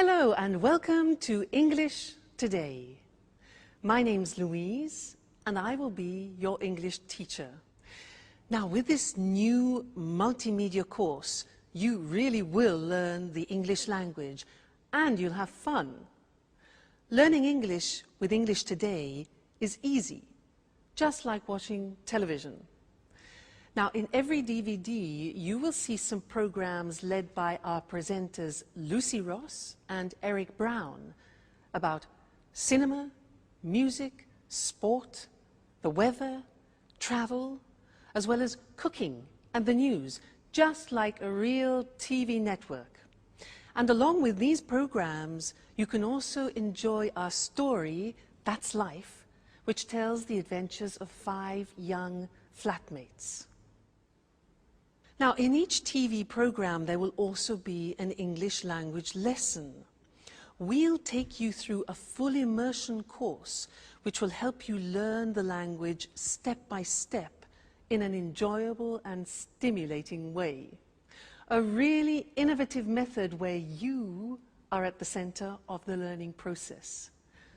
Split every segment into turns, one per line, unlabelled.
Hello and welcome to English Today. My name's Louise and I will be your English teacher. Now with this new multimedia course, you really will learn the English language and you'll have fun. Learning English with English Today is easy, just like watching television. Now, in every DVD, you will see some programs led by our presenters Lucy Ross and Eric Brown about cinema, music, sport, the weather, travel, as well as cooking and the news, just like a real TV network. And along with these programs, you can also enjoy our story, That's Life, which tells the adventures of 5 young flatmates. Now, in each TV program, there will also be an English language lesson. We'll take you through a full immersion course, which will help you learn the language step by step in an enjoyable and stimulating way. A really innovative method where you are at the center of the learning process.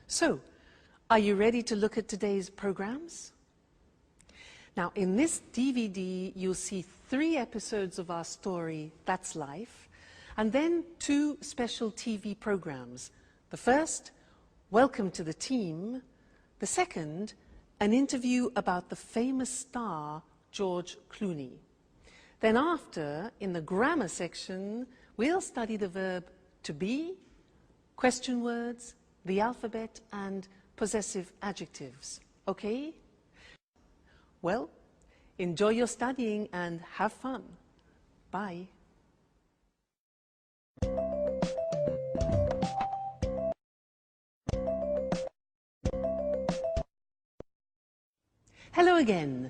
So, are you ready to look at today's programs? Now, in this DVD, you'll see 3 episodes of our story, That's Life, and then 2 special TV programs. The first, Welcome to the Team. The second, an interview about the famous star, George Clooney. Then after, in the grammar section, we'll study the verb to be, question words, the alphabet, and possessive adjectives. Okay? Well, enjoy your studying and have fun. Bye. Hello again.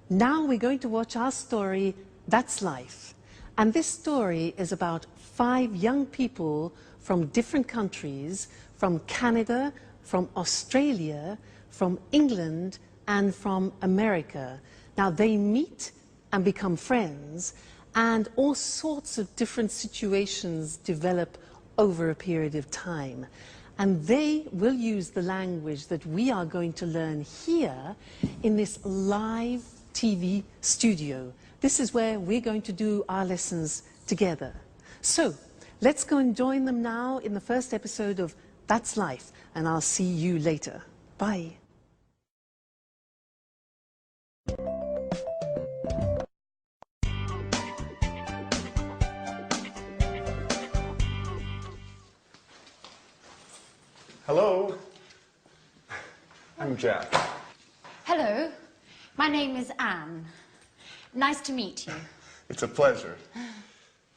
Now we're going to watch our story, That's Life. And this story is about 5 young people from different countries, from Canada, from Australia, from England, and from America. Now they meet and become friends, and all sorts of different situations develop over a period of time. And they will use the language that we are going to learn here in this live TV studio. This is where we're going to do our lessons together. So let's go and join them now in the first episode of That's Life, and I'll see you later. Bye.
Hello, I'm Jack.
Hello, my name is Anne. Nice to meet you.
It's a pleasure.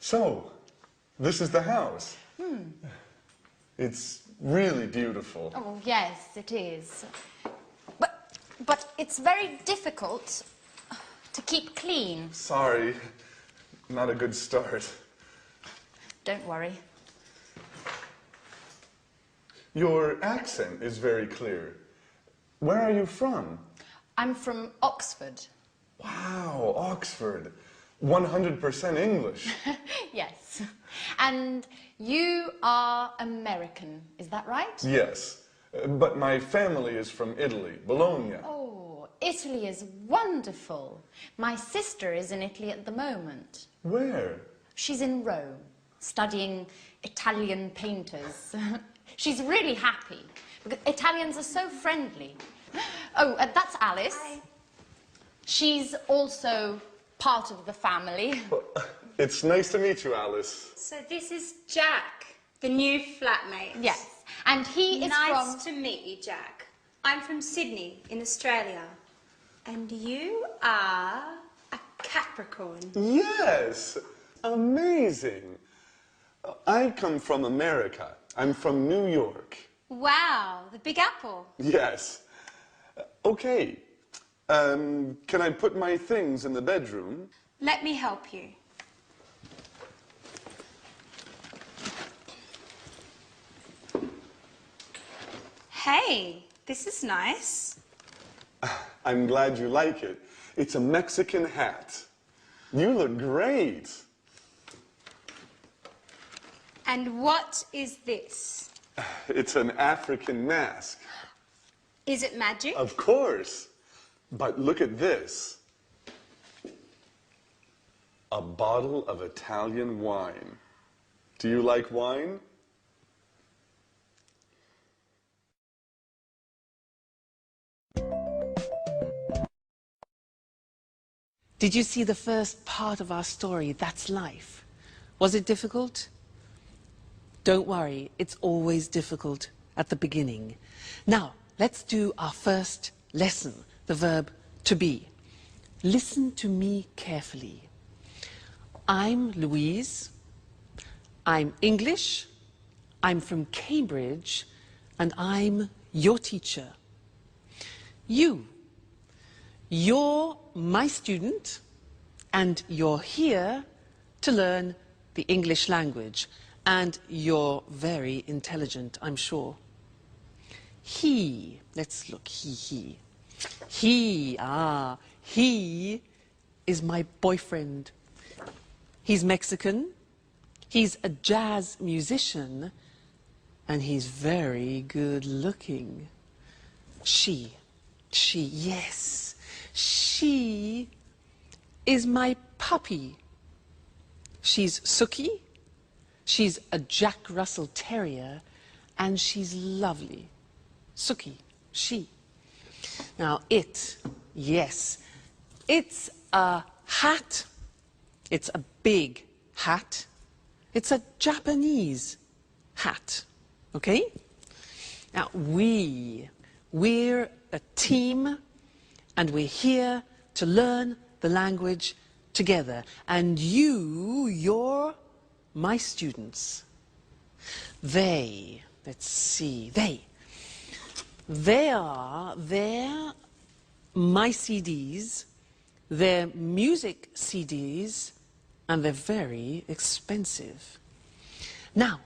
So, this is the house. It's really beautiful.
Oh, yes, it is. But it's very difficult to keep clean.
Sorry, not a good start.
Don't worry.
Your accent is very clear. Where are you from?
I'm from Oxford.
Wow, Oxford. 100% English.
Yes. And you are American, is that right?
Yes, but my family is from Italy, Bologna.
Oh, Italy is wonderful. My sister is in Italy at the moment.
Where?
She's in Rome, studying Italian painters. She's really happy, because Italians are so friendly. Oh, that's Alice.
Hi.
She's also part of the family.
Well, it's nice to meet you, Alice.
So this is Jack, the new flatmate.
Yes, and he is
Nice to meet you, Jack. I'm from Sydney, in Australia. And you are a Capricorn.
Yes, amazing. I come from America. I'm from New York.
Wow, the Big Apple.
Yes. Okay. Can I put my things in the bedroom?
Let me help you. Hey, this is nice.
I'm glad you like it. It's a Mexican hat. You look great.
And what is this?
It's an African mask.
Is it magic?
Of course. But look at this. A bottle of Italian wine. Do you like wine?
Did you see the first part of our story? That's life. Was it difficult? Don't worry, it's always difficult at the beginning. Now, let's do our first lesson, the verb to be. Listen to me carefully. I'm Louise. I'm English. I'm from Cambridge. And I'm your teacher. You're my student, and you're here to learn the English language. And you're very intelligent, I'm sure. Let's look, he is my boyfriend. He's Mexican, he's a jazz musician, and he's very good looking. She is my puppy. She's Suki, she's a Jack Russell Terrier, and she's lovely. Suki, she. Now it's a hat. It's a big hat. It's a Japanese hat, okay? Now we're a team, and we're here to learn the language together. And you're my students. They're my CDs, they're music CDs, and they're very expensive. Now,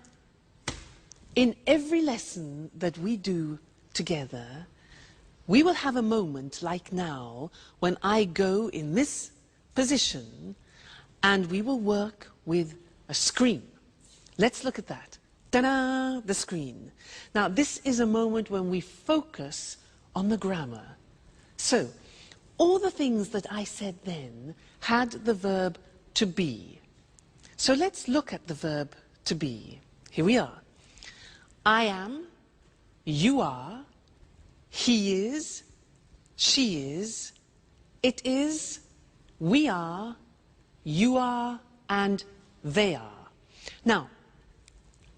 in every lesson that we do together, we will have a moment like now when I go in this position and we will work with a screen. Let's look at that. Ta-da! The screen. Now, this is a moment when we focus on the grammar. So, all the things that I said then had the verb to be. So let's look at the verb to be. Here we are. I am, you are, he is, she is, it is, we are, you are, and they are. Now,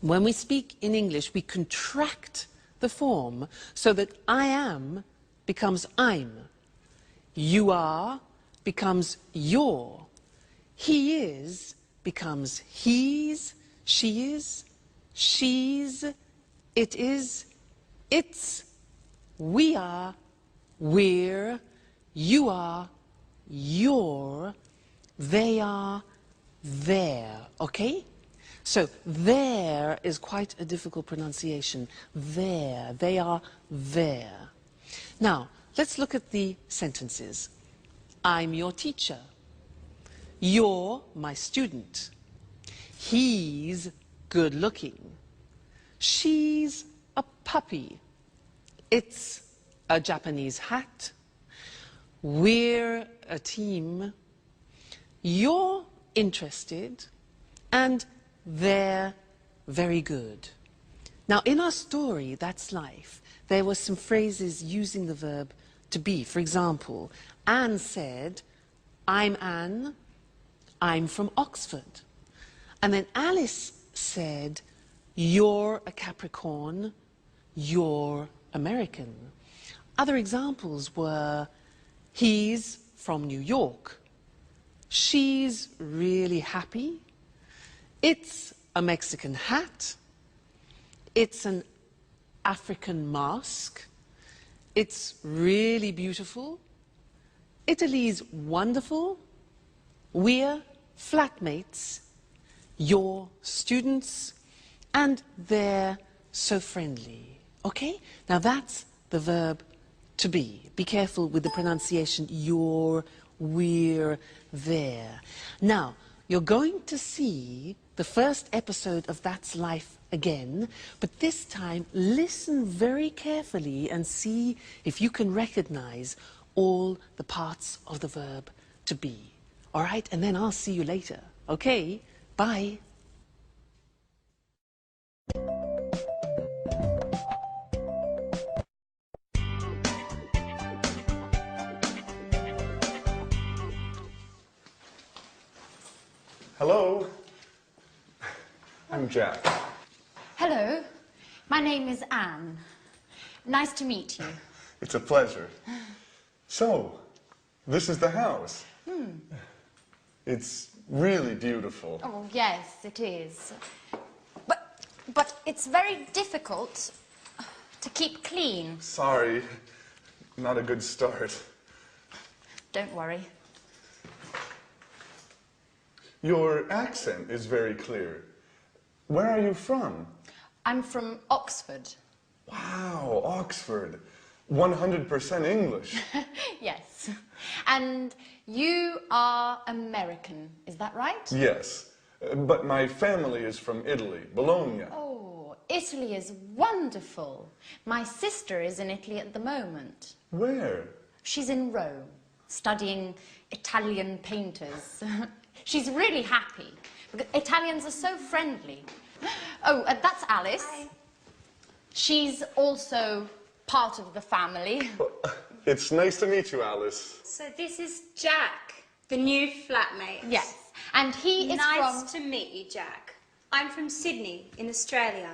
when we speak in English, we contract the form so that I am becomes I'm. You are becomes your. He is becomes he's, she is, she's, it is, it's, we are, we're, you are, you're, they are, they're. Okay? So there is quite a difficult pronunciation. There. They are there. Now, let's look at the sentences. I'm your teacher. You're my student. He's good looking. She's a puppy. It's a Japanese hat. We're a team. You're interested. And they're very good. Now, in our story, That's Life, there were some phrases using the verb to be. For example, Anne said, I'm Anne, I'm from Oxford. And then Alice said, you're a Capricorn, you're American. Other examples were, he's from New York, she's really happy, it's a Mexican hat, it's an African mask, it's really beautiful, Italy's wonderful, we're flatmates, you're students, and they're so friendly. Okay? Now that's the verb to be. Be careful with the pronunciation, you're, we're, there. Now, you're going to see the first episode of That's Life again, but this time listen very carefully and see if you can recognize all the parts of the verb to be. All right, and then I'll see you later. Okay, bye.
Hello. I'm Jack.
Hello, my name is Anne. Nice to meet you.
It's a pleasure. So, this is the house. It's really beautiful.
Oh, yes, it is. But it's very difficult to keep clean.
Sorry, not a good start.
Don't worry.
Your accent is very clear. Where are you from?
I'm from Oxford.
Wow, Oxford. 100% English.
Yes. And you are American, is that right?
Yes, but my family is from Italy, Bologna.
Oh, Italy is wonderful. My sister is in Italy at the moment.
Where?
She's in Rome, studying Italian painters. She's really happy, because Italians are so friendly. Oh, that's Alice.
Hi.
She's also part of the family.
It's nice to meet you, Alice.
So this is Jack, the new flatmate.
Yes, and he is
Nice to meet you, Jack. I'm from Sydney in Australia.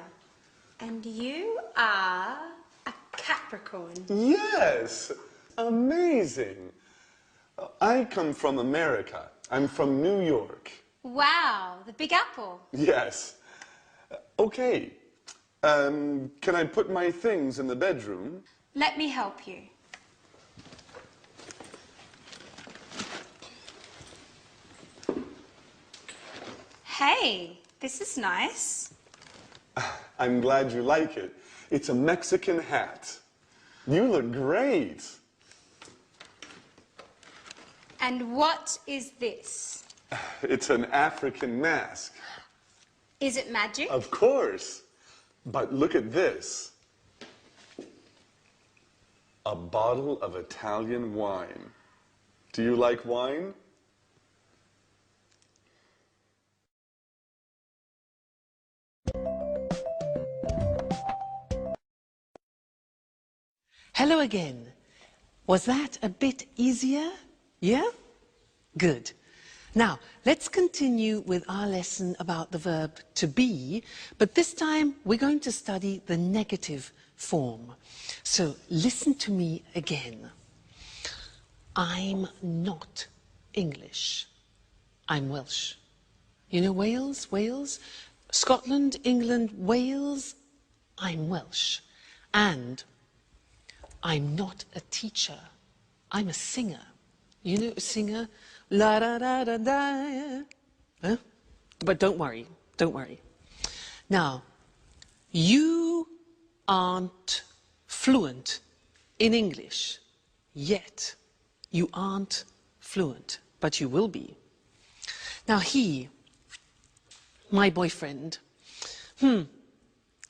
And you are a Capricorn.
Yes, amazing. I come from America. I'm from New York.
Wow, the Big Apple.
Yes. Okay. Can I put my things in the bedroom?
Let me help you. Hey, this is nice.
I'm glad you like it. It's a Mexican hat. You look great.
And what is this?
It's an African mask.
Is it magic?
Of course. But look at this. A bottle of Italian wine. Do you like wine?
Hello again. Was that a bit easier? Yeah? Good. Now, let's continue with our lesson about the verb to be, but this time we're going to study the negative form. So listen to me again. I'm not English. I'm Welsh. You know Wales? Wales? Scotland, England, Wales? I'm Welsh. And I'm not a teacher. I'm a singer. You know a singer? La da da da da. Huh? But don't worry, don't worry. Now, you aren't fluent in English yet. You aren't fluent, but you will be. Now he, my boyfriend,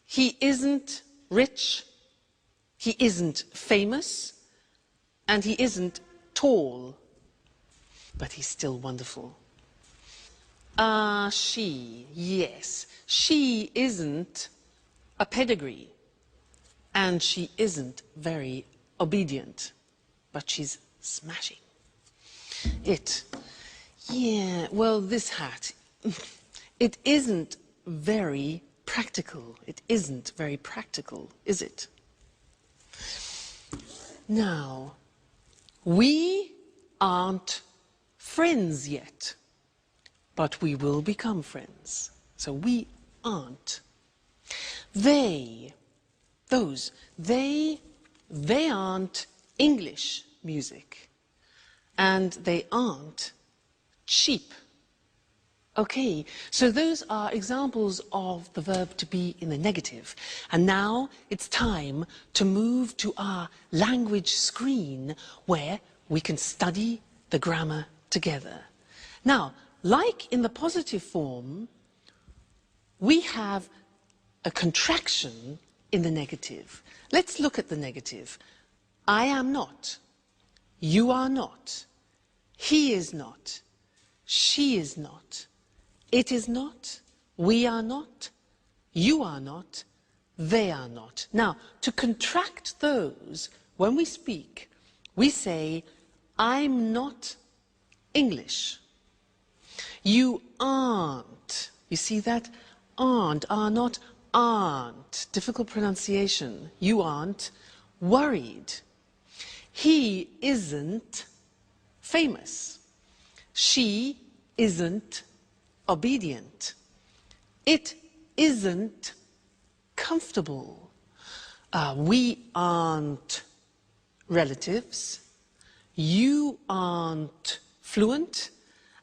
he isn't rich, he isn't famous, and he isn't tall, but he's still wonderful. She, yes, she isn't a pedigree, and she isn't very obedient, but she's smashing. Yeah, well, this hat, it isn't very practical. It isn't very practical, is it? Now, we aren't friends yet, but we will become friends. So we aren't. They aren't English music, and they aren't cheap. Okay, so those are examples of the verb to be in the negative. And now it's time to move to our language screen where we can study the grammar together. Now, like in the positive form, we have a contraction in the negative. Let's look at the negative. I am not. You are not. He is not. She is not. It is not. We are not. You are not. They are not. Now, to contract those, when we speak, we say, I'm not English. You aren't. You see that? Aren't, are not, aren't. Difficult pronunciation. You aren't worried. He isn't famous. She isn't obedient. It isn't comfortable. We aren't relatives. You aren't fluent.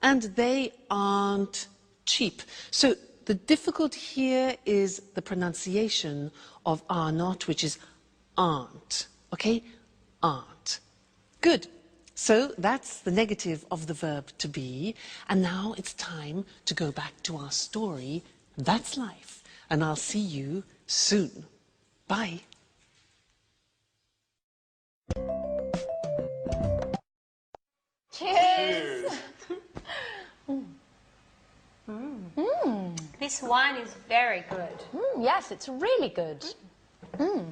And they aren't cheap. So the difficult here is the pronunciation of are not, which is aren't. Okay? Aren't. Good. So that's the negative of the verb to be. And now it's time to go back to our story. That's life. And I'll see you soon. Bye.
Cheers!
This wine is very good.
Yes, it's really good. Oh,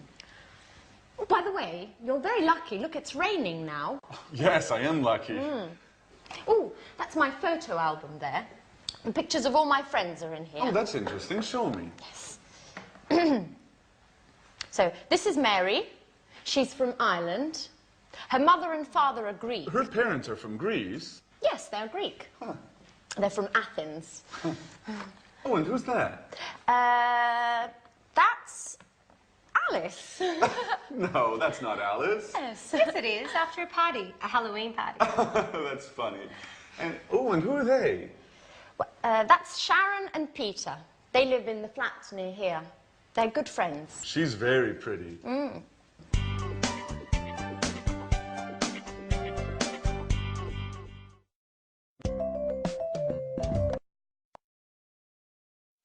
by the way, you're very lucky. Look, it's raining now.
Yes, I am lucky.
Oh, that's my photo album there. And pictures of all my friends are in here.
Oh, that's interesting. Show me.
So, this is Mary. She's from Ireland. Her mother and father are Greek.
Her parents are from Greece.
Yes, they're Greek.
Huh.
They're from Athens.
Oh, and who's that?
That's Alice.
No, that's not Alice.
Yes.
Yes, it is. After a party, a Halloween party.
That's funny. And oh, and who are they?
That's Sharon and Peter. They live in the flats near here. They're good friends.
She's very pretty.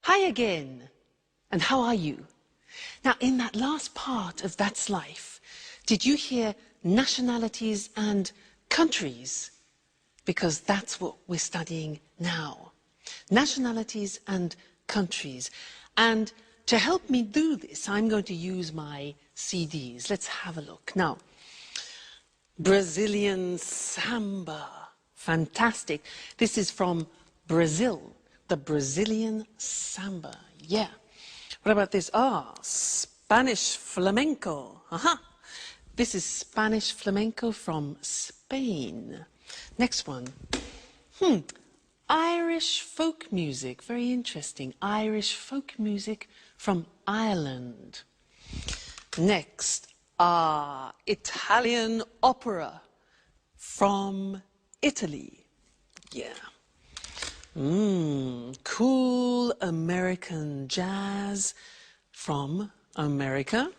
Hi again. And how are you? Now, in that last part of That's Life, did you hear nationalities and countries? Because that's what we're studying now. Nationalities and countries. And to help me do this, I'm going to use my CDs. Let's have a look. Now, Brazilian samba. Fantastic. This is from Brazil. The Brazilian samba. Yeah. What about this? Spanish flamenco. This is Spanish flamenco from Spain. Next one. Irish folk music. Very interesting. Irish folk music from Ireland. Next. Italian opera from Italy. Yeah. Cool American jazz from America.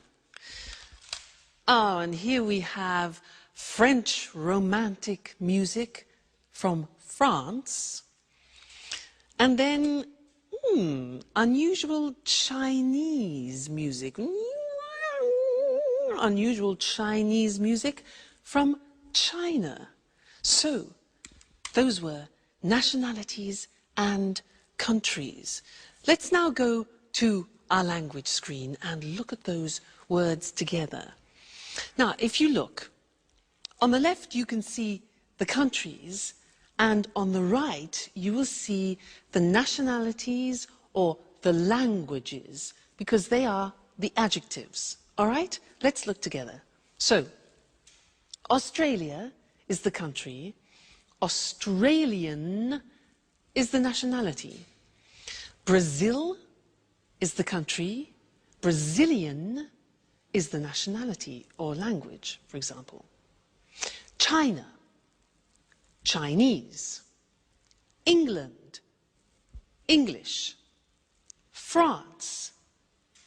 Oh, and here we have French romantic music from France. And then, unusual Chinese music. Unusual Chinese music from China. So, those were nationalities and countries. Let's now go to our language screen and look at those words together. Now, if you look, on the left you can see the countries, and on the right you will see the nationalities or the languages, because they are the adjectives. All right? Let's look together. So, Australia is the country. Australian is the nationality. Brazil is the country. Brazilian is the nationality or language, for example. China, Chinese. England, English. France,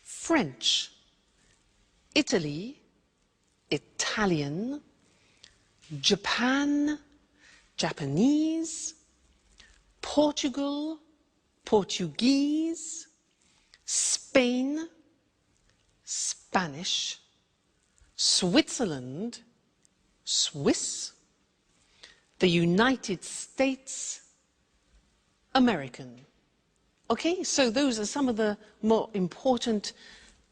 French. Italy, Italian. Japan, Japanese. Portugal, Portuguese. Spain, Spanish, Switzerland, Swiss, the United States, American. Okay, so those are some of the more important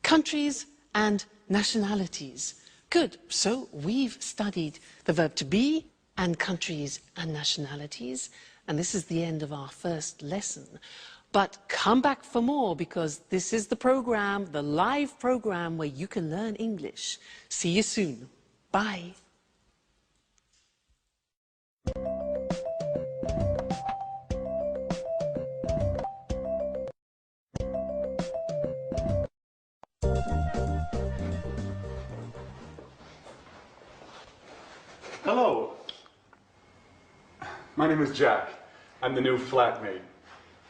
countries and nationalities. Good, so we've studied the verb to be and countries and nationalities, and this is the end of our first lesson. But come back for more, because this is the program, the live program where you can learn English. See you soon. Bye.
Hello. My name is Jack. I'm the new flatmate.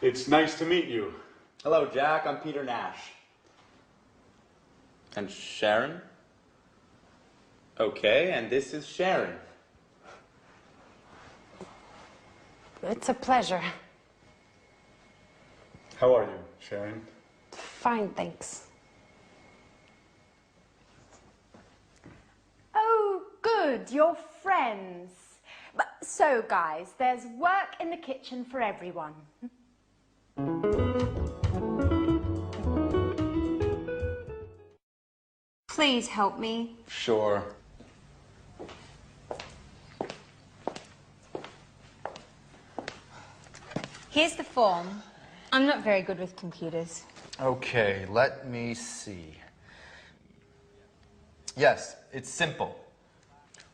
It's nice to meet you.
Hello, Jack. I'm Peter Nash. And Sharon? Okay, and this is Sharon.
It's a pleasure.
How are you, Sharon?
Fine, thanks. Oh, good, you're friends. So, guys, there's work in the kitchen for everyone.
Please help me.
Sure.
Here's the form. I'm not very good with computers.
Okay, let me see. Yes, it's simple.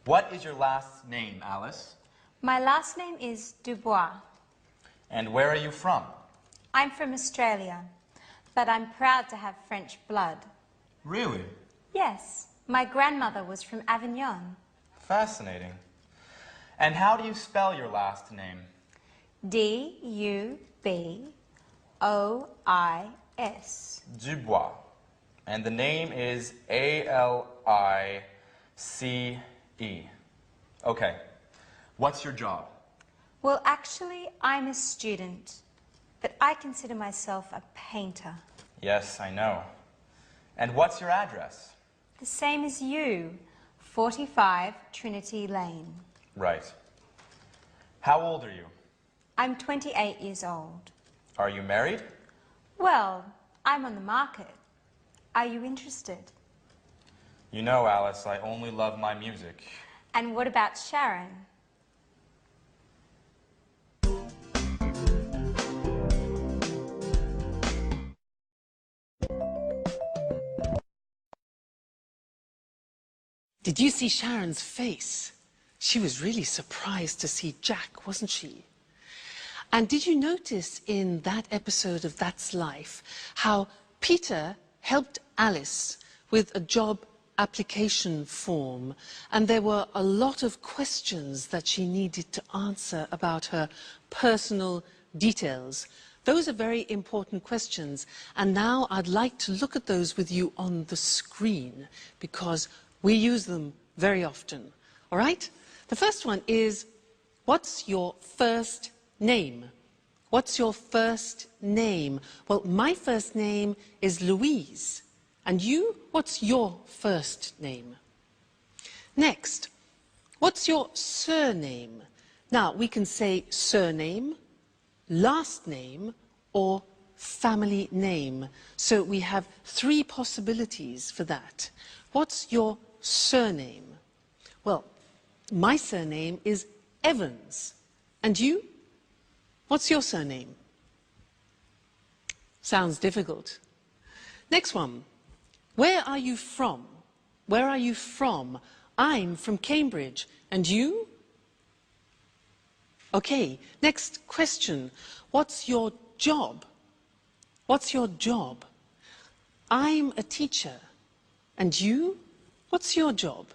What is your last name, Alice?
My last name is Dubois.
And where are you from?
I'm from Australia, but I'm proud to have French blood.
Really?
Yes, my grandmother was from Avignon.
Fascinating. And how do you spell your last name?
D-U-B-O-I-S.
Dubois. And the name is A-L-I-C-E. Okay. What's your job?
Well, actually, I'm a student, but I consider myself a painter.
Yes, I know. And what's your address?
The same as you, 45 Trinity Lane.
Right. How old are you?
I'm 28 years old.
Are you married?
Well, I'm on the market. Are you interested?
You know, Alice, I only love my music.
And what about Sharon?
Did you see Sharon's face? She was really surprised to see Jack, wasn't she? And did you notice in that episode of That's Life how Peter helped Alice with a job application form, and there were a lot of questions that she needed to answer about her personal details? Those are very important questions, and now I'd like to look at those with you on the screen, because we use them very often. All right? The first one is, what's your first name? What's your first name? Well, my first name is Louise. And you, what's your first name? Next, what's your surname? Now, we can say surname, last name, or family name. So we have three possibilities for that. What's your surname? Well, my surname is Evans. And you? What's your surname? Sounds difficult. Next one. Where are you from? Where are you from? I'm from Cambridge. And you? Okay, next question. What's your job? What's your job? I'm a teacher. And you? What's your job?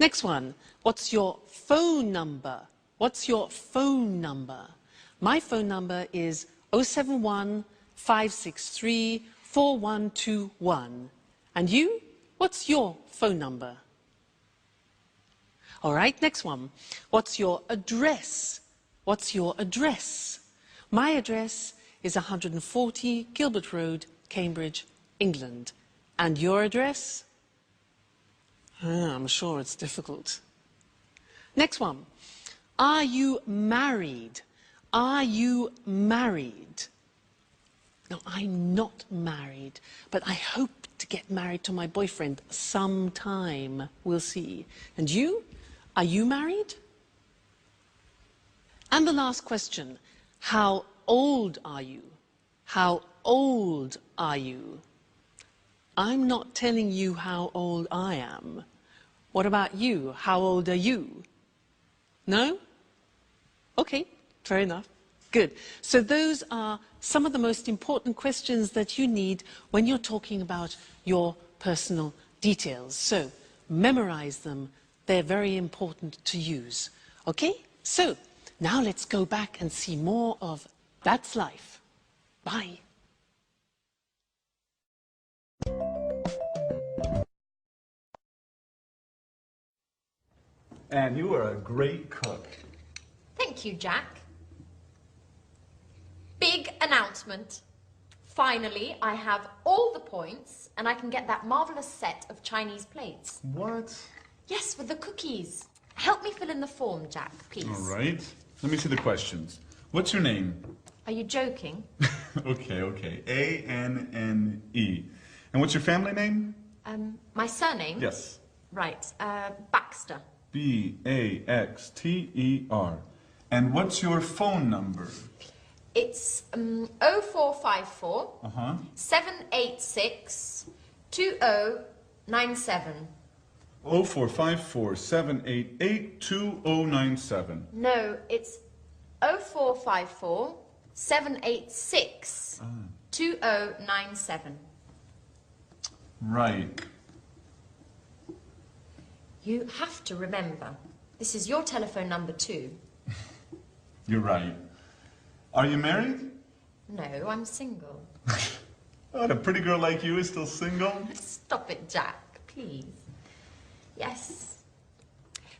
Next one. What's your phone number? What's your phone number? My phone number is 071 563 4121. And you? What's your phone number? All right, next one. What's your address? What's your address? My address is 140 Gilbert Road, Cambridge, England. And your address? I'm sure it's difficult. Next one. Are you married? Are you married? No, I'm not married, but I hope to get married to my boyfriend sometime. We'll see. And you? Are you married? And the last question. How old are you? How old are you? I'm not telling you how old I am. What about you? How old are you? No? Okay, fair enough. Good. So those are some of the most important questions that you need when you're talking about your personal details. So memorize them. They're very important to use. Okay? So now let's go back and see more of That's Life. Bye.
And you are a great cook.
Thank you, Jack. Big announcement. Finally, I have all the points and I can get that marvellous set of Chinese plates.
What?
Yes, with the cookies. Help me fill in the form, Jack, please.
All right. Let me see the questions. What's your name?
Are you joking?
Okay. A-N-N-E. And what's your family name?
My surname?
Yes.
Right, Baxter.
B-A-X-T-E-R. And what's your phone number?
It's 0454 786 2097.
0454 788 2097.
No, it's 0454 786 2097.
Right.
You have to remember, this is your telephone number too.
You're right. Are you married?
No, I'm single.
Oh, a pretty girl like you is still single?
Stop it, Jack, please. Yes.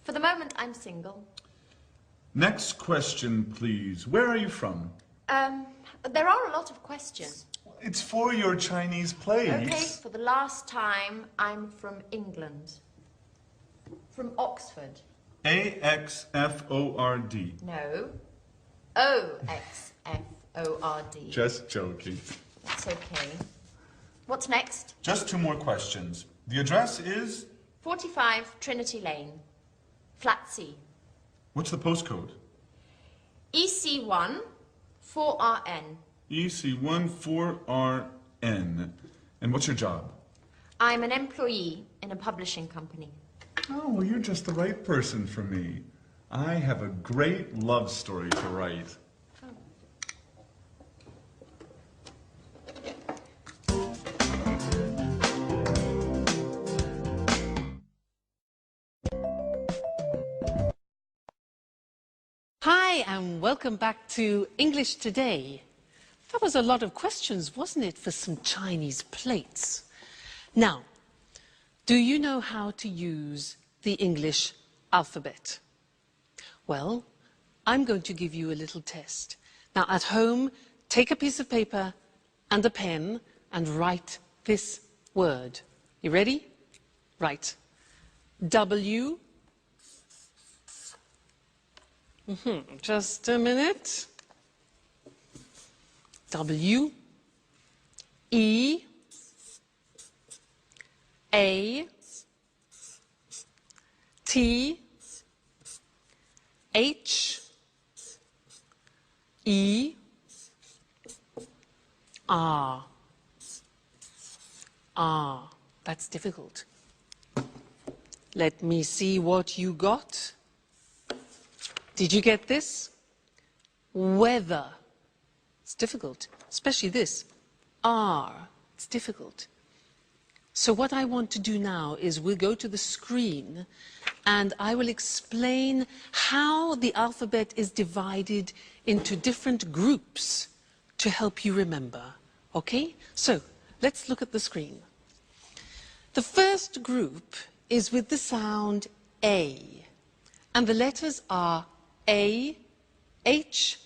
For the moment, I'm single.
Next question, please. Where are you from?
There are a lot of questions.
It's for your Chinese plays.
Okay, for the last time, I'm from England. From Oxford.
A-X-F-O-R-D.
No. O-X-F-O-R-D.
Just joking.
That's okay. What's next?
Just 2 more questions. The address is?
45 Trinity Lane, Flat C.
What's the postcode?
EC1 4RN.
EC1 4RN. And what's your job?
I'm an employee in a publishing company.
Oh, well, you're just the right person for me. I have a great love story to write.
Hi, and welcome back to English Today. That was a lot of questions, wasn't it, for some Chinese plates? Now, do you know how to use the English alphabet? Well, I'm going to give you a little test. Now, at home, take a piece of paper and a pen and write this word. You ready? Right. W. Just a minute. W. E. A. T. H. E. R. R. That's difficult. Let me see what you got. Did you get this? Weather. It's difficult, especially this. R. It's difficult. So what I want to do now is we'll go to the screen and I will explain how the alphabet is divided into different groups to help you remember. Okay? So let's look at the screen. The first group is with the sound A, and the letters are A, H,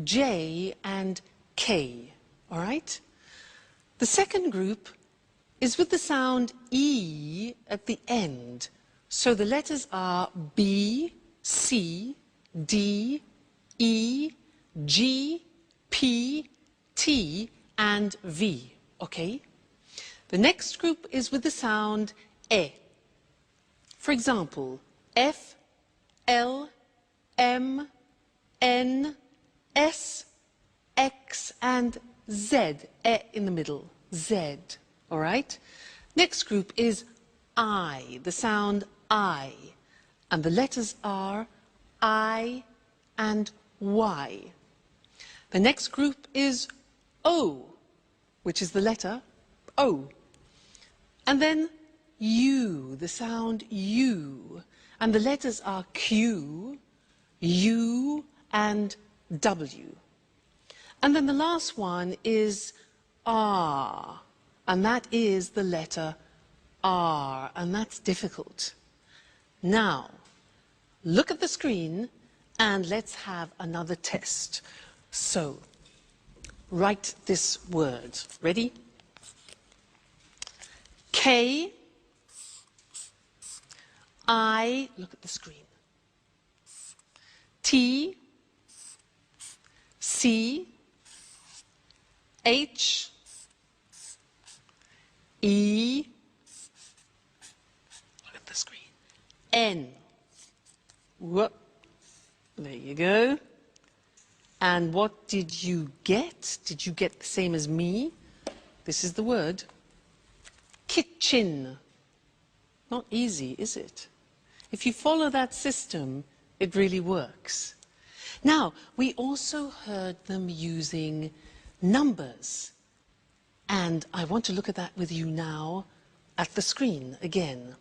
J, and K, all right? The second group is with the sound E at the end. So the letters are B, C, D, E, G, P, T, and V, okay? The next group is with the sound E. For example, F, L, M, N, S, X, and Z, E in the middle, Z, all right? Next group is I, the sound I, and the letters are I and Y. The next group is O, which is the letter O. And then U, the sound U, and the letters are Q, U, and W. And then the last one is R, and that is the letter R, and that's difficult. Now, look at the screen and let's have another test. So, write this word. Ready? K, I, look at the screen. T, C, H, E, look at the screen, N. Whoop. There you go. And what did you get? Did you get the same as me? This is the word. Kitchen. Not easy, is it? If you follow that system, it really works. Now, we also heard them using numbers. And I want to look at that with you now at the screen again.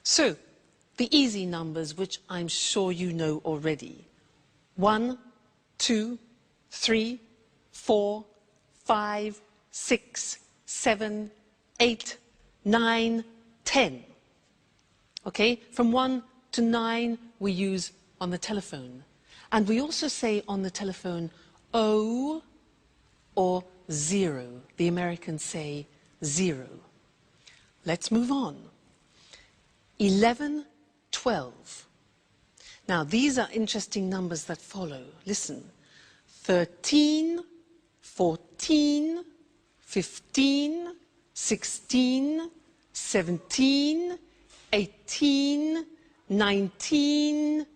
So, the easy numbers, which I'm sure you know already. 1, 2, 3, 4, 5, 6, 7, 8, 9, 10. Okay, from 1 to 9 we use on the telephone. And we also say on the telephone O or 0. The Americans say 0. Let's move on. 11, 12. Now these are interesting numbers that follow. Listen. 13, 14, 15, 16, 17, 18, 19,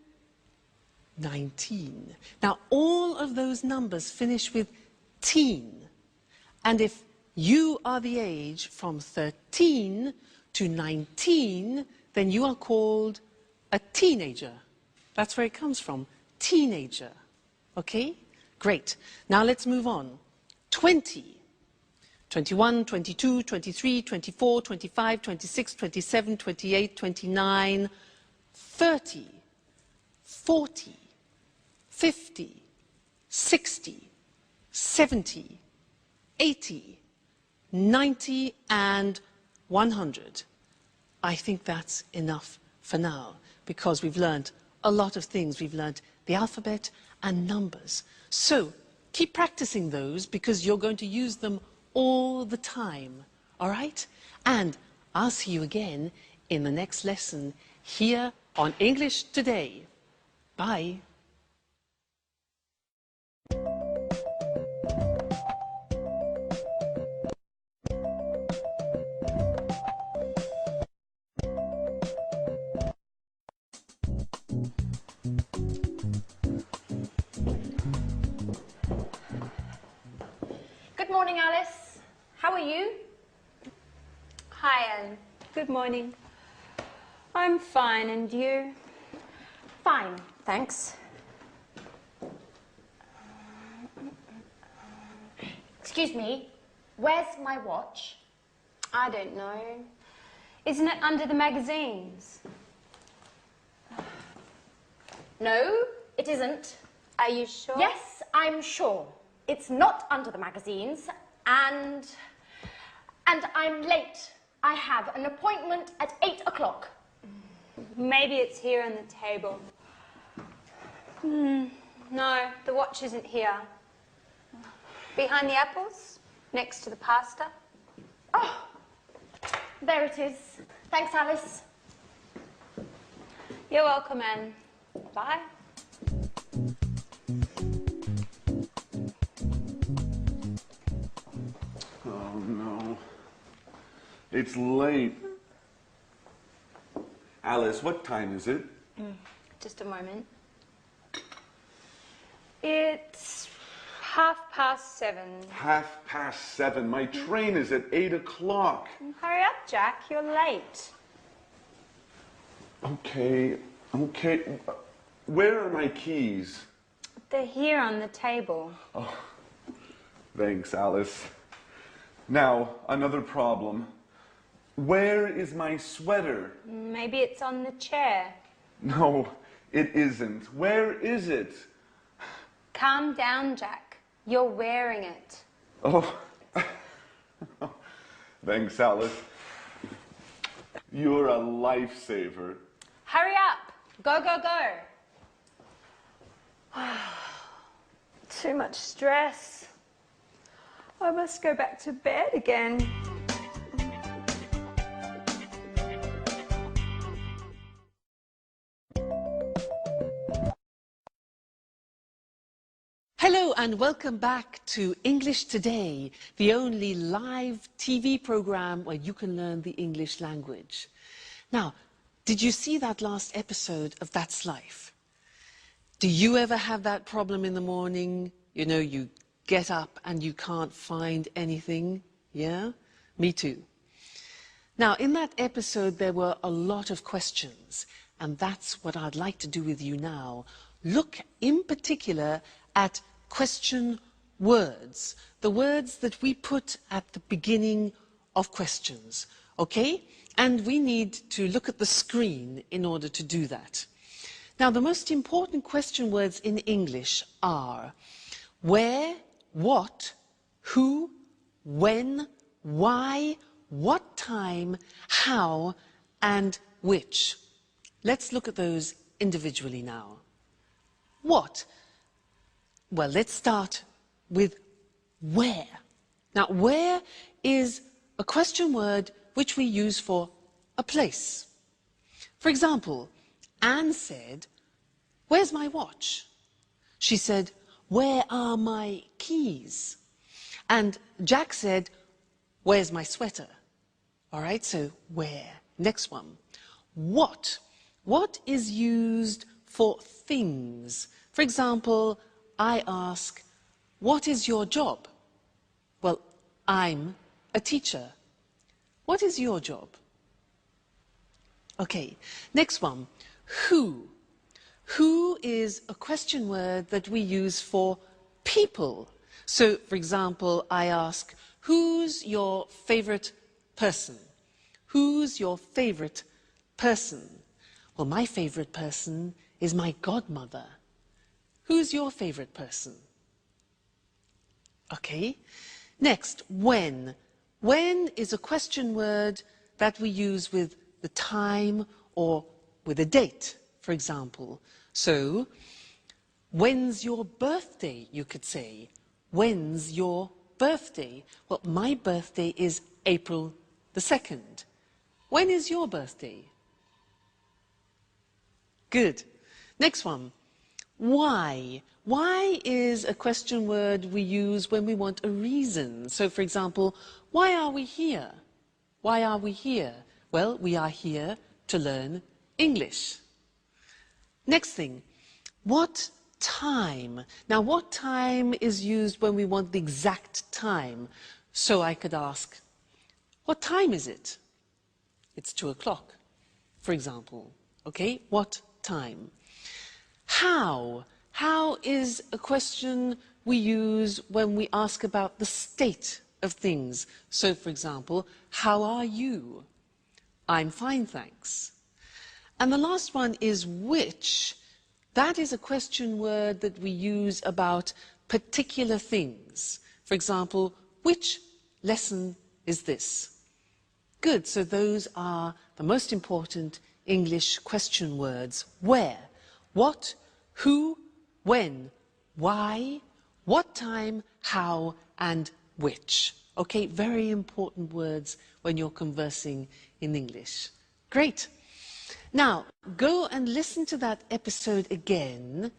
19. Now, all of those numbers finish with teen. And if you are the age from 13 to 19, then you are called a teenager. That's where it comes from, teenager. Okay? Great. Now let's move on. 20. 21, 22, 23, 24, 25, 26, 27, 28, 29, 30, 40, 50, 60, 70, 80, 90, and 100. I think that's enough for now, because we've learned a lot of things. We've learned the alphabet and numbers. So keep practicing those, because you're going to use them all the time, all right? And I'll see you again in the next lesson here on English Today. Bye.
Good morning, Alice. How are you?
Hi, Ellen. Good morning. I'm fine, and you?
Fine, thanks. Excuse me, where's my watch?
I don't know. Isn't it under the magazines?
No, it isn't.
Are you sure?
Yes, I'm sure. It's not under the magazines, and I'm late. I have an appointment at 8 o'clock.
Maybe it's here on the table. No, the watch isn't here. Behind the apples, next to the pasta.
Oh, there it is. Thanks, Alice.
You're welcome, Anne. Bye.
Oh, no. It's late. Alice, what time is it?
Just a moment. It's 7:30.
7:30. My train is at 8 o'clock.
Hurry up, Jack. You're late.
Okay. Where are my keys?
They're here on the table.
Thanks, Alice. Now, another problem. Where is my sweater?
Maybe it's on the chair.
No, it isn't. Where is it?
Calm down, Jack. You're wearing it.
Oh. Thanks, Alice. You're a lifesaver.
Hurry up. Go, go, go. Too much stress. I must go back to bed again.
Hello and welcome back to English Today, the only live TV program where you can learn the English language. Now, did you see that last episode of That's Life? Do you ever have that problem in the morning? You know, you get up and you can't find anything? Yeah? Me too. Now, in that episode, there were a lot of questions, and that's what I'd like to do with you now. Look in particular at question words, the words that we put at the beginning of questions, okay? And we need to look at the screen in order to do that. Now, the most important question words in English are where, what, who, when, why, what time, how, and which. Let's look at those individually now. What? Well, let's start with where. Now, where is a question word which we use for a place. For example, Anne said, "Where's my watch?" She said, "Where are my keys?" And Jack said, "Where's my sweater?" All right, so where. Next one. What? What is used for things? For example, I ask, "What is your job?" Well, I'm a teacher. What is your job? Okay, next one. Who? Who is a question word that we use for people. So, for example, I ask, "Who's your favorite person?" Who's your favorite person? Well, my favorite person is my godmother. Who's your favorite person? Okay. Next, when. When is a question word that we use with the time or with a date, for example. So, when's your birthday, you could say. When's your birthday? Well, my birthday is April the 2nd. When is your birthday? Good. Next one. Why? Why is a question word we use when we want a reason. So, for example, why are we here? Why are we here? Well, we are here to learn English. Next thing, what time? Now, what time is used when we want the exact time? So I could ask, what time is it? It's 2 o'clock, for example. Okay, what time? How? How is a question we use when we ask about the state of things. So, for example, how are you? I'm fine, thanks. And the last one is which. That is a question word that we use about particular things. For example, which lesson is this? Good, so those are the most important English question words. Where, what, who, when, why, what time, how, and which. Okay, very important words when you're conversing in English. Great. Now, go and listen to that episode again.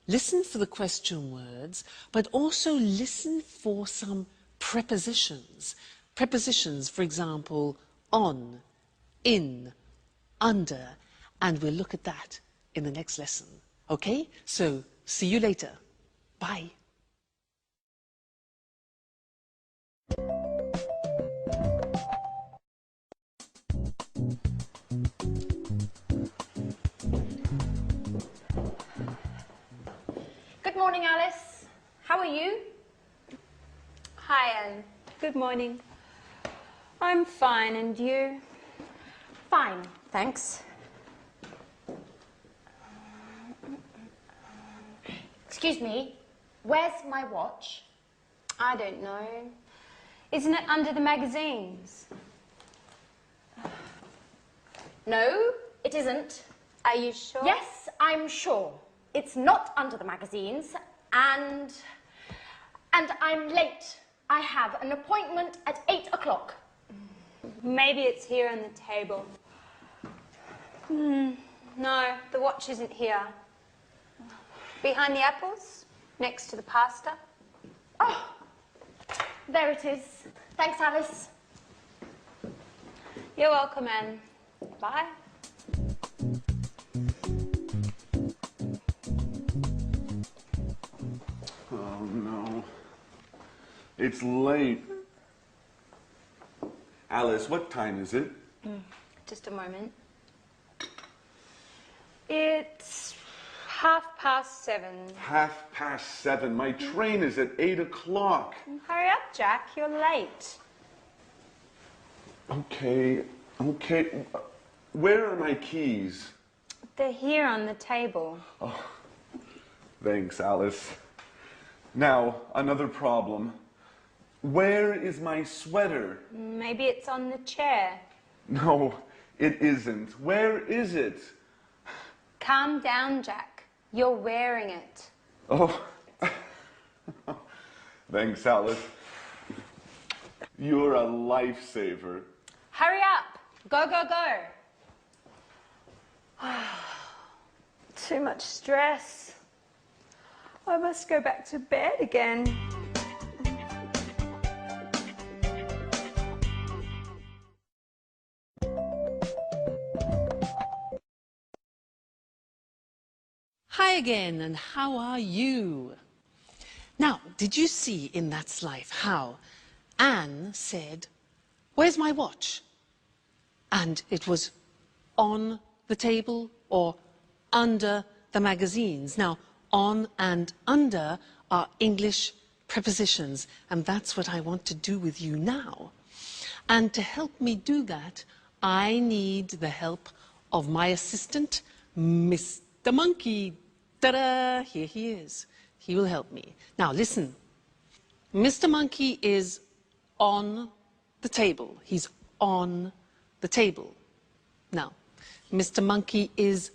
Listen for the question words, but also listen for some prepositions. Prepositions, for example, on, in, under, and we'll look at that in the next lesson. Okay? So, see you later. Bye.
Good morning, Alice. How are you?
Hi, Anne. Good morning. I'm fine, and you?
Fine, thanks. Excuse me, where's my watch?
I don't know. Isn't it under the magazines?
No, it isn't.
Are you sure?
Yes, I'm sure. It's not under the magazines, and I'm late. I have an appointment at 8 o'clock.
Maybe it's here on the table. No, the watch isn't here. Behind the apples, next to the pasta.
Oh, there it is. Thanks, Alice.
You're welcome, Anne. Bye.
Oh, no. It's late. Alice, what time is it?
Just a moment. It's 7:30.
7:30. My train is at 8 o'clock.
Hurry up, Jack. You're late.
Okay. Where are my keys?
They're here on the table.
Thanks, Alice. Now, another problem. Where is my sweater?
Maybe it's on the chair.
No, it isn't. Where is it?
Calm down, Jack. You're wearing it.
Oh. Thanks, Alice. You're a lifesaver.
Hurry up. Go, go, go. Too much stress. I must go back to bed again.
Hi again, and how are you? Now, did you see in That's Life how Anne said, "Where's my watch?" And it was on the table or under the magazines. Now, on and under are English prepositions, and that's what I want to do with you now. And to help me do that, I need the help of my assistant, Mr. Monkey. Ta-da! Here he is. He will help me. Now, listen. Mr. Monkey is on the table. He's on the table. Now, Mr. Monkey is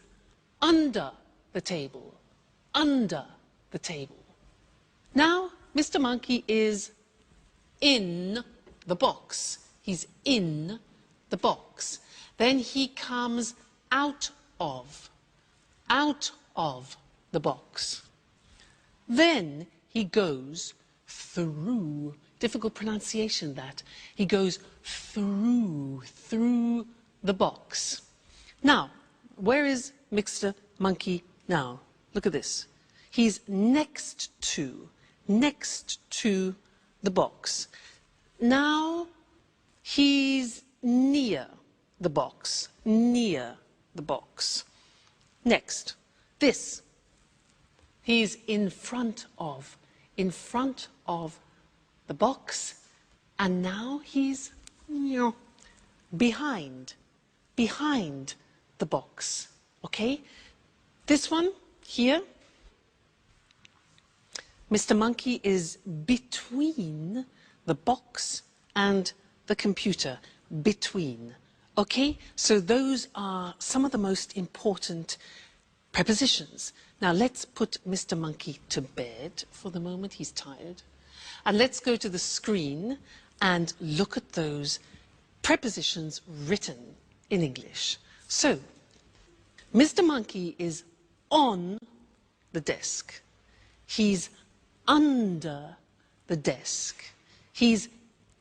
under the table. Under the table. Now, Mr. Monkey is in the box. He's in the box. Then he comes out of the box. Then he goes through, difficult pronunciation that, he goes through the box. Now, where is Mr. Monkey now? Look at this. He's next to the box. Now, he's near the box, Next, this. He's in front of the box, and now he's behind the box, okay? This one here, Mr. Monkey is between the box and the computer, between. Okay, so those are some of the most important prepositions. Now let's put Mr. Monkey to bed for the moment. He's tired. And let's go to the screen and look at those prepositions written in English. So, Mr. Monkey is on the desk. He's under the desk. He's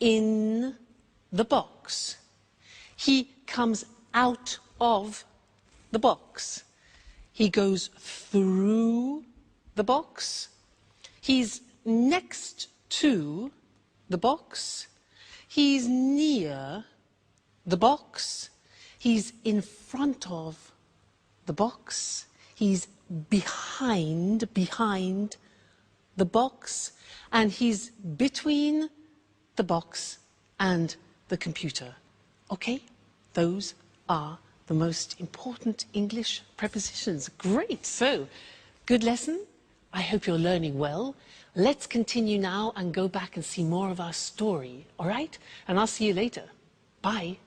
in the box. He comes out of the box. He goes through the box. He's next to the box. He's near the box. He's in front of the box. He's behind the box. And he's between the box and the computer. Okay? Those are the most important English prepositions. Great. So, good lesson. I hope you're learning well. Let's continue now and go back and see more of our story. All right? And I'll see you later. Bye.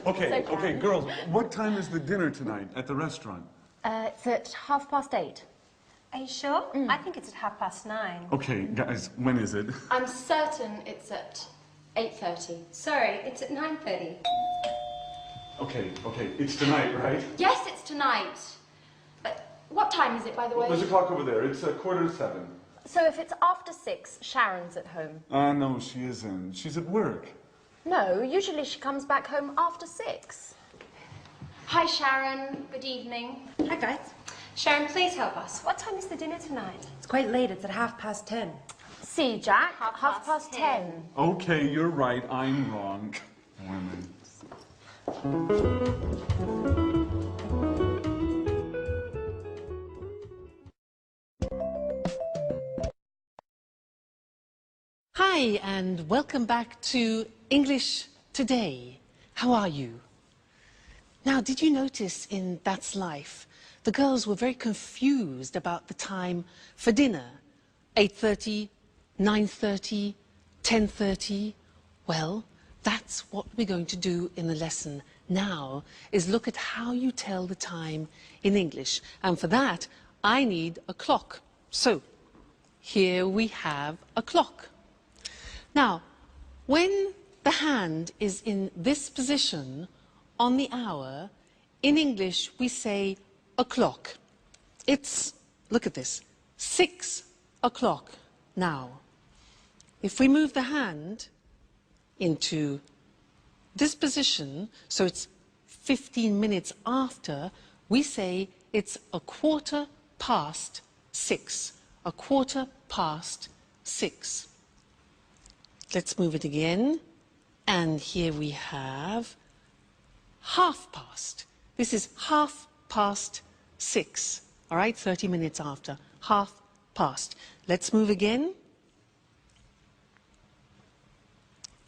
Okay, girls, what time is the dinner tonight at the restaurant?
It's at 8:30.
Are you sure? I think it's at 9:30.
Okay, guys, when is it?
I'm certain it's at 8:30.
Sorry, it's at 9:30.
Okay, it's tonight, right?
Yes, it's tonight. What time is it, by the way?
There's a clock over there. It's 7:15.
So if it's after 6, Sharon's at home.
No, she isn't. She's at work.
No, usually she comes back home after 6. Hi, Sharon. Good evening.
Hi, guys.
Sharon, please help us. What time is the dinner tonight?
It's quite late. It's at 10:30.
See, Jack. 10:30.
Okay, you're right. I'm wrong. Women.
Hi, and welcome back to English Today. How are you? Now, did you notice in That's Life, the girls were very confused about the time for dinner? 8:30, 9:30, 10:30? Well, that's what we're going to do in the lesson now, is look at how you tell the time in English. And for that, I need a clock. So, here we have a clock. Now, when the hand is in this position on the hour, in English we say o'clock. It's, look at this, 6 o'clock now. If we move the hand into this position, so it's 15 minutes after, we say it's 6:15. 6:15. Let's move it again. And here we have 6:30. This is 6:30. All right, 30 minutes after. 6:30. Let's move again.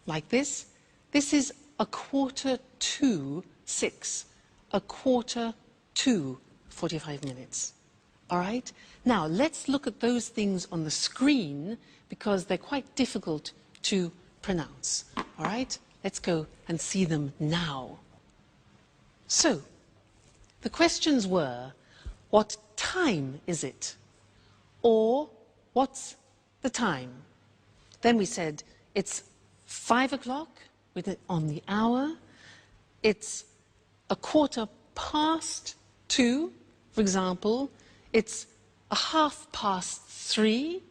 Like this. This is 6:45. 45 minutes. All right? Now, let's look at those things on the screen because they're quite difficult to pronounce. All right? Let's go and see them now. So, the questions were, what time is it? Or, what's the time? Then we said, it's 5 o'clock with it on the hour. It's 2:15, for example. It's 3:30,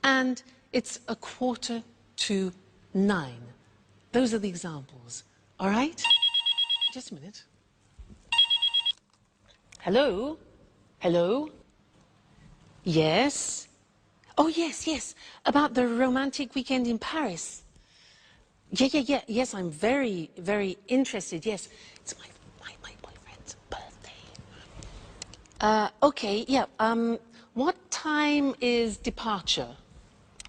and it's 8:45. Those are the examples. All right? Just a minute. Hello? Hello? Yes? Oh, yes. About the romantic weekend in Paris. Yeah. Yes, I'm very, very interested. Yes. It's my boyfriend's birthday. Okay, yeah. What time is departure?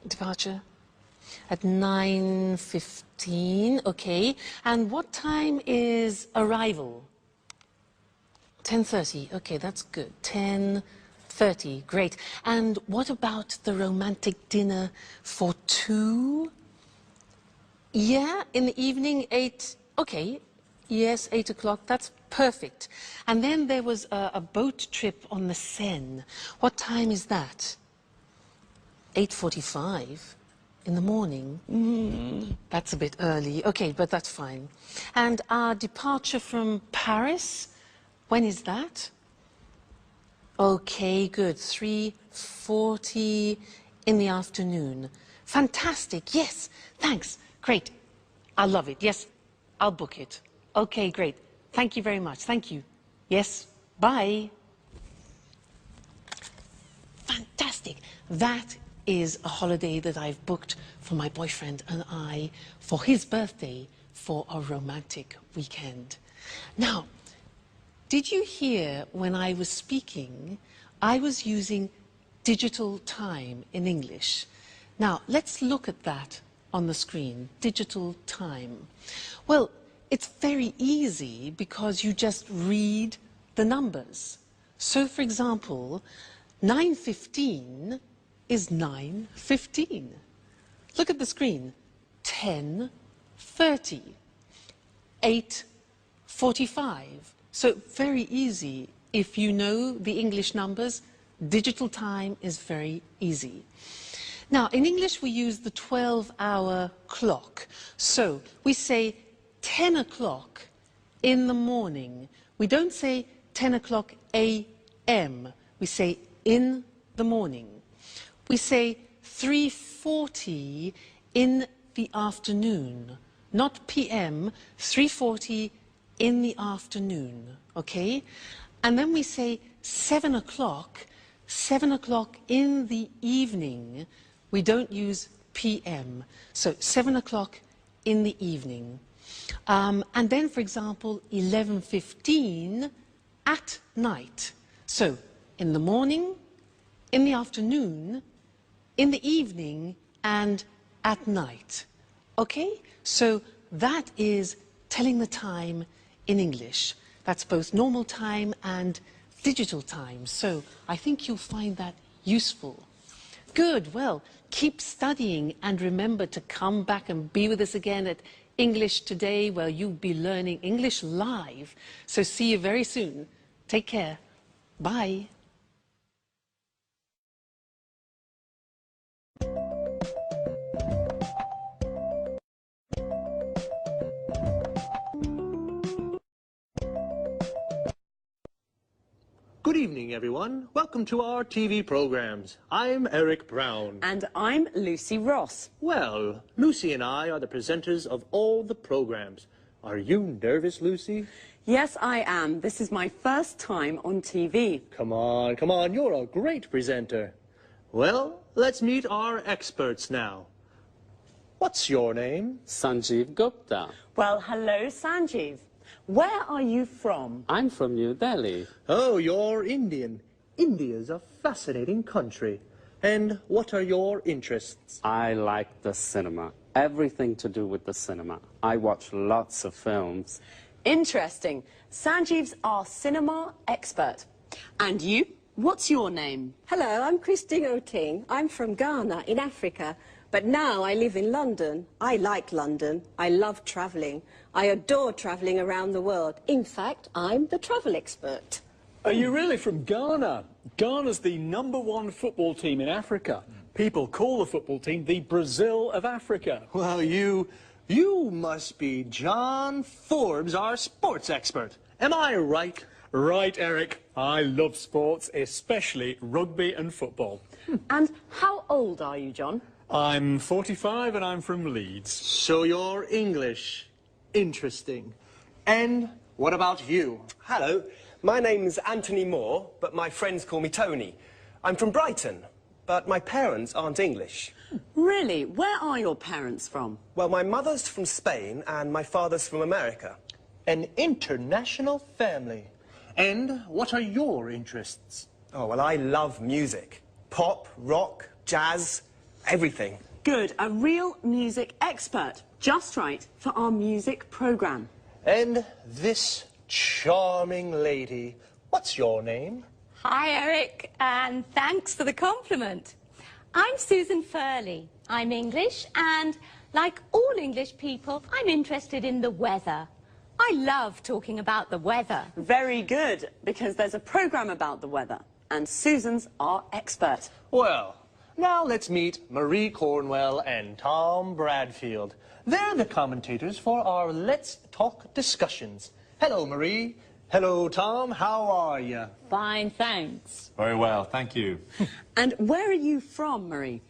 Departure? At 9:15, okay. And what time is arrival? 10:30, okay, that's good. 10:30, great. And what about the romantic dinner for 2? Yeah, in the evening, 8, okay. Yes, 8 o'clock, that's perfect. And then there was a boat trip on the Seine. What time is that? 8:45 in the morning. That's a bit early. Okay, but that's fine. And our departure from Paris, when is that? Okay, good. 3:40 in the afternoon. Fantastic. Yes, thanks. Great. I love it. Yes, I'll book it. Okay, great. Thank you very much. Thank you. Yes, bye. Fantastic. That is a holiday that I've booked for my boyfriend and I for his birthday for a romantic weekend. Now, did you hear when I was speaking, I was using digital time in English. Now, let's look at that on the screen, digital time. Well, it's very easy because you just read the numbers. So, for example, 9:15 is 9:15. Look at the screen. 10:30. 8:45. So, very easy. If you know the English numbers, digital time is very easy. Now, in English, we use the 12-hour clock. So, we say 10 o'clock in the morning. We don't say 10 o'clock a.m. We say in the morning. We say 3:40 in the afternoon, not p.m., 3:40 in the afternoon, okay? And then we say 7 o'clock in the evening. We don't use p.m., so 7 o'clock in the evening. And then, for example, 11:15 at night. So, in the morning, in the afternoon, in the evening, and at night. Okay? So, that is telling the time in English. That's both normal time and digital time. So, I think you'll find that useful. Good. Well, keep studying and remember to come back and be with us again at English Today, where you'll be learning English live. So see you very soon. Take care. Bye.
Good evening, everyone. Welcome to our TV programs. I'm Eric Brown.
And I'm Lucy Ross.
Well, Lucy and I are the presenters of all the programs. Are you nervous, Lucy?
Yes, I am. This is my first time on TV.
Come on, you're a great presenter. Well, let's meet our experts now. What's your name?
Sanjeev Gupta.
Well, hello, Sanjeev. Where are you from?
I'm from New Delhi.
Oh, you're Indian. India's a fascinating country. And what are your interests?
I like the cinema. Everything to do with the cinema. I watch lots of films.
Interesting. Sanjeev's our cinema expert. And you? What's your name?
Hello, I'm Christine Oting. I'm from Ghana in Africa, but now I live in London. I like London. I love travelling. I adore travelling around the world. In fact, I'm the travel expert.
Are you really from Ghana? Ghana's the #1 football team in Africa. People call the football team the Brazil of Africa.
Well, you must be John Forbes, our sports expert. Am I right?
Right, Eric. I love sports, especially rugby and football.
And how old are you, John?
I'm 45 and I'm from Leeds.
So you're English. Interesting. And what about you?
Hello, my name's Anthony Moore, but my friends call me Tony. I'm from Brighton, but my parents aren't English.
Really? Where are your parents from?
Well, my mother's from Spain and my father's from America.
An international family. And what are your interests?
Oh, well, I love music. Pop, rock, jazz, everything.
Good, a real music expert. Just right for our music program.
And this charming lady, what's your name?
Hi, Eric, and thanks for the compliment. I'm Susan Furley. I'm English, and like all English people, I'm interested in the weather. I love talking about the weather.
Very good, because there's a programme about the weather, and Susan's our expert.
Well, now let's meet Marie Cornwell and Tom Bradfield. They're the commentators for our Let's Talk discussions. Hello, Marie. Hello, Tom. How are you?
Fine, thanks.
Very well, thank you.
And where are you from, Marie?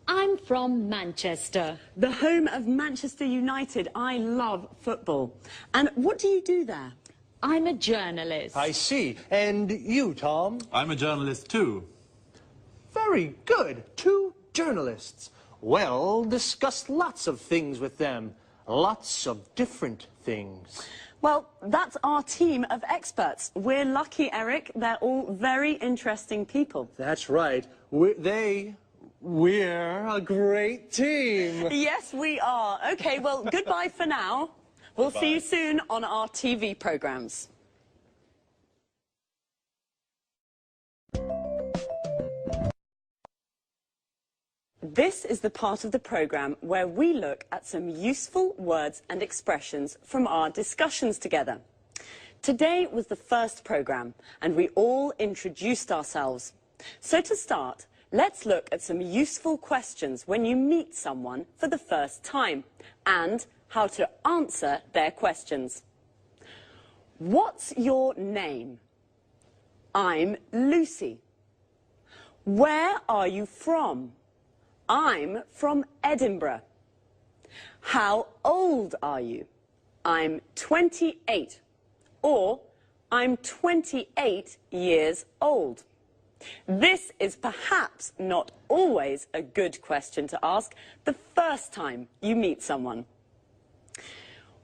I'm from Manchester.
The home of Manchester United. I love football. And what do you do there?
I'm a journalist.
I see. And you, Tom?
I'm a journalist too.
Very good. 2 journalists. Well, discuss lots of things with them. Lots of different things.
Well, that's our team of experts. We're lucky, Eric. They're all very interesting people.
That's right. We're a great team.
Yes, we are. OK, well, goodbye for now. We'll see you soon on our TV programmes. This is the part of the programme where we look at some useful words and expressions from our discussions together. Today was the first programme, and we all introduced ourselves. So to start, let's look at some useful questions when you meet someone for the first time, and how to answer their questions. What's your name? I'm Lucy. Where are you from? I'm from Edinburgh. How old are you? I'm 28. Or, I'm 28 years old. This is perhaps not always a good question to ask the first time you meet someone.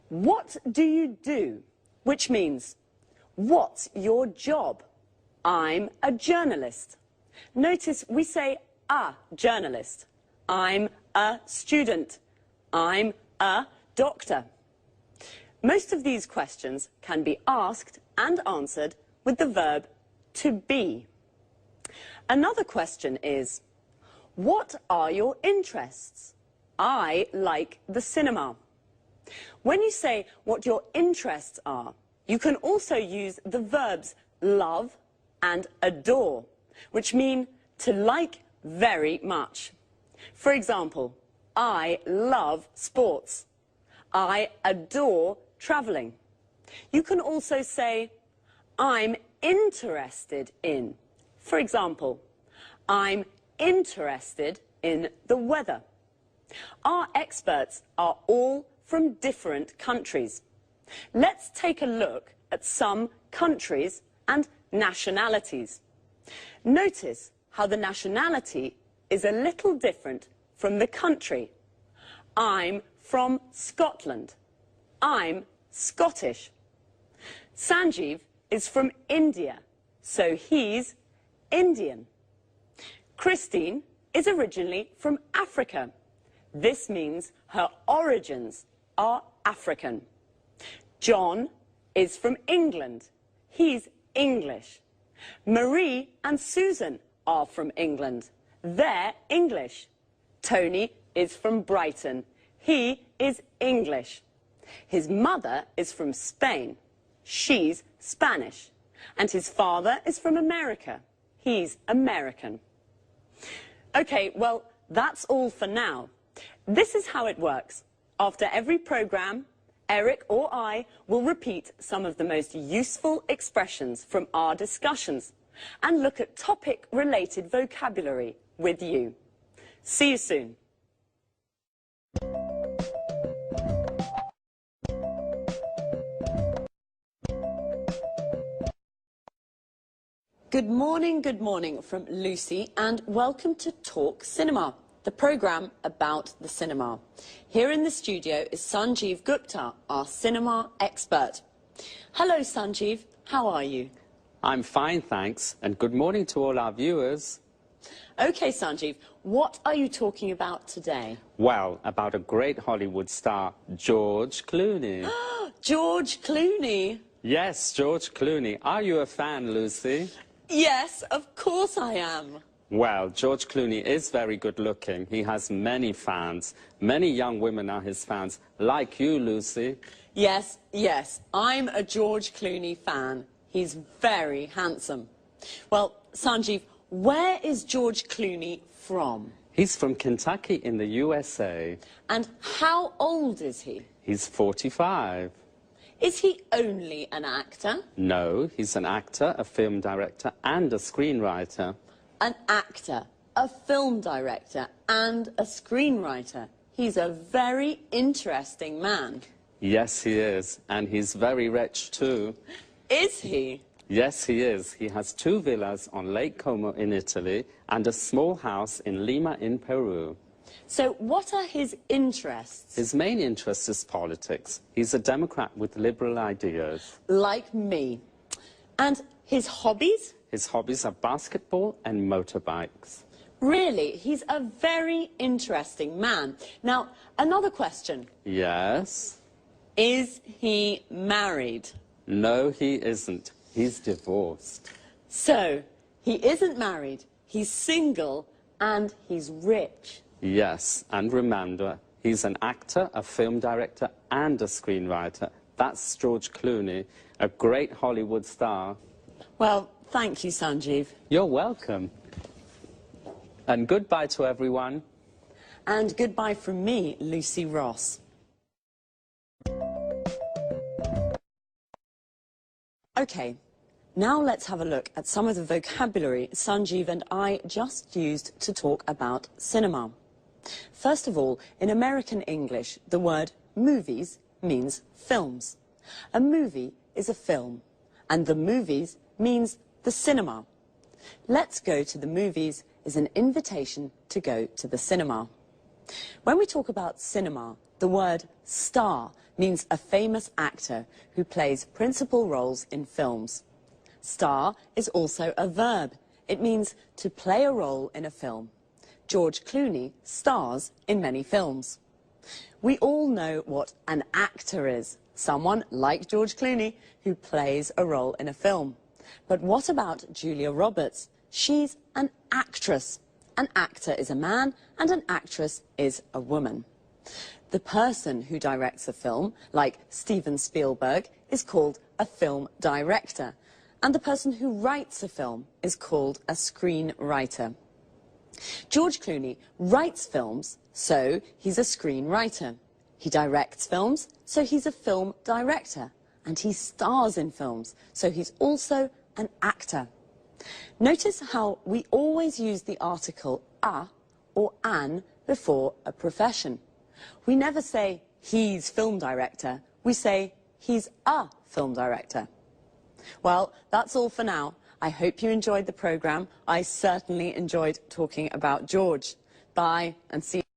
What do you do? Which means, what's your job? I'm a journalist. Notice we say a journalist. I'm a student. I'm a doctor. Most of these questions can be asked and answered with the verb to be. Another question is, what are your interests? I like the cinema. When you say what your interests are, you can also use the verbs love and adore, which mean to like very much. For example, I love sports. I adore travelling. You can also say, I'm interested in. For example, I'm interested in the weather. Our experts are all from different countries. Let's take a look at some countries and nationalities. Notice how the nationality is a little different from the country. I'm from Scotland. I'm Scottish. Sanjeev is from India, so he's Indian. Christine is originally from Africa. This means her origins are African. John is from England. He's English. Marie and Susan are from England. They're English. Tony is from Brighton. He is English. His mother is from Spain. She's Spanish. And his father is from America. He's American. OK, well, that's all for now. This is how it works. After every programme, Eric or I will repeat some of the most useful expressions from our discussions and look at topic-related vocabulary with you. See you soon. Good morning from Lucy, and welcome to Talk Cinema, the programme about the cinema. Here in the studio is Sanjeev Gupta, our cinema expert. Hello, Sanjeev. How are you?
I'm fine, thanks, and good morning to all our viewers.
OK, Sanjeev, what are you talking about today?
Well, about a great Hollywood star, George Clooney.
George Clooney?
Yes, George Clooney. Are you a fan, Lucy?
Yes, of course I am.
Well, George Clooney is very good looking. He has many fans. Many young women are his fans, like you, Lucy.
Yes, yes, I'm a George Clooney fan. He's very handsome. Well, Sanjeev, where is George Clooney from?
He's from Kentucky in the USA.
And how old is he?
He's 45.
Is he only an actor?
No, he's an actor, a film director, and a screenwriter.
An actor, a film director, and a screenwriter. He's a very interesting man.
Yes, he is. And he's very rich, too.
Is he?
Yes, he is. He has 2 villas on Lake Como in Italy and a small house in Lima in Peru.
So what are his interests?
His main interest is politics. He's a Democrat with liberal ideas.
Like me. And his hobbies?
His hobbies are basketball and motorbikes.
Really, he's a very interesting man. Now, another question.
Yes?
Is he married?
No, he isn't. He's divorced.
So, he isn't married, he's single, and he's rich.
Yes, and remember, he's an actor, a film director, and a screenwriter. That's George Clooney, a great Hollywood star.
Well, thank you, Sanjeev.
You're welcome. And goodbye to everyone.
And goodbye from me, Lucy Ross. Okay, now let's have a look at some of the vocabulary Sanjeev and I just used to talk about cinema. First of all, in American English, the word movies means films. A movie is a film, and the movies means the cinema. Let's go to the movies is an invitation to go to the cinema. When we talk about cinema, the word star means a famous actor who plays principal roles in films. Star is also a verb. It means to play a role in a film. George Clooney stars in many films. We all know what an actor is. Someone like George Clooney who plays a role in a film. But what about Julia Roberts? She's an actress. An actor is a man and an actress is a woman. The person who directs a film, like Steven Spielberg, is called a film director. And the person who writes a film is called a screenwriter. George Clooney writes films, so he's a screenwriter. He directs films, so he's a film director. And he stars in films, so he's also an actor. Notice how we always use the article a or an before a profession. We never say he's film director, we say he's a film director. Well, that's all for now. I hope you enjoyed the programme. I certainly enjoyed talking about George. Bye and see you.